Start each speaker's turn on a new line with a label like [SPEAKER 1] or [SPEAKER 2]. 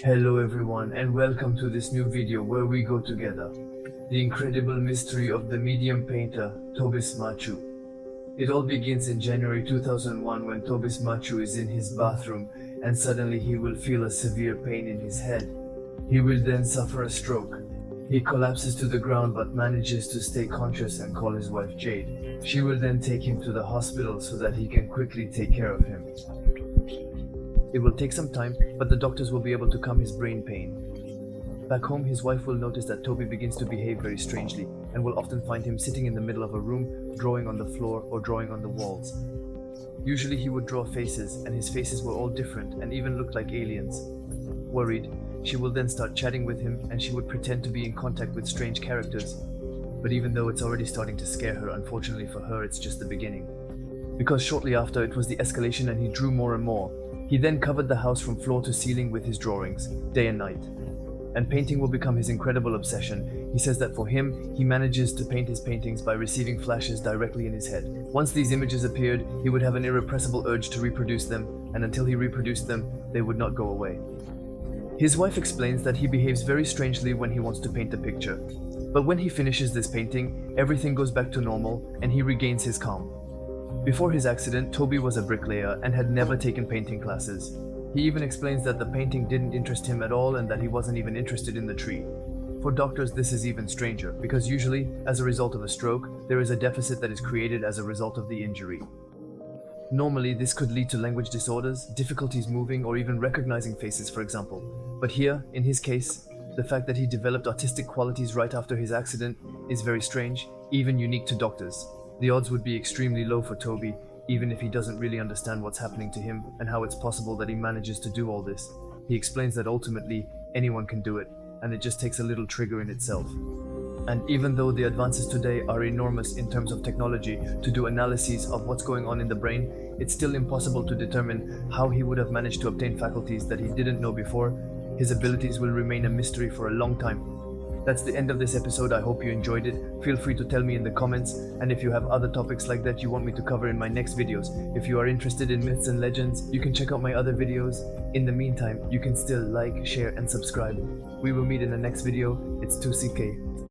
[SPEAKER 1] Hello everyone and welcome to this new video where we go together the incredible mystery of the medium painter Tobias Machu. It all begins in January 2001 when Tobias Machu is in his bathroom and suddenly he will feel a severe pain in his head. He will then suffer a stroke. He collapses to the ground but manages to stay conscious and call his wife Jade. She will then take him to the hospital so that he can quickly take care of him. It will take some time, but the doctors will be able to calm his brain pain. Back home, his wife will notice that Toby begins to behave very strangely and will often find him sitting in the middle of a room, drawing on the floor or drawing on the walls. Usually he would draw faces, and his faces were all different and even looked like aliens. Worried, she will then start chatting with him and she would pretend to be in contact with strange characters. But even though it's already starting to scare her, unfortunately for her, it's just the beginning. Because shortly after, it was the escalation and he drew more and more. He then covered the house from floor to ceiling with his drawings, day and night. And painting will become his incredible obsession. He says that for him, he manages to paint his paintings by receiving flashes directly in his head. Once these images appeared, he would have an irrepressible urge to reproduce them, and until he reproduced them, they would not go away. His wife explains that he behaves very strangely when he wants to paint a picture. But when he finishes this painting, everything goes back to normal and he regains his calm. Before his accident, Toby was a bricklayer and had never taken painting classes. He even explains that the painting didn't interest him at all and that he wasn't even interested in the tree. For doctors, this is even stranger, because usually, as a result of a stroke, there is a deficit that is created as a result of the injury. Normally, this could lead to language disorders, difficulties moving, or even recognizing faces, for example. But here, in his case, the fact that he developed artistic qualities right after his accident is very strange, even unique to doctors. The odds would be extremely low for Toby, even if he doesn't really understand what's happening to him and how it's possible that he manages to do all this. He explains that ultimately, anyone can do it, and it just takes a little trigger in itself. And even though the advances today are enormous in terms of technology to do analyses of what's going on in the brain, it's still impossible to determine how he would have managed to obtain faculties that he didn't know before. His abilities will remain a mystery for a long time. That's the end of this episode. I hope you enjoyed it. Feel free to tell me in the comments, and if you have other topics like that you want me to cover in my next videos. If you are interested in myths and legends, you can check out my other videos. In the meantime, you can still like, share and subscribe. We will meet in the next video. It's 2CK.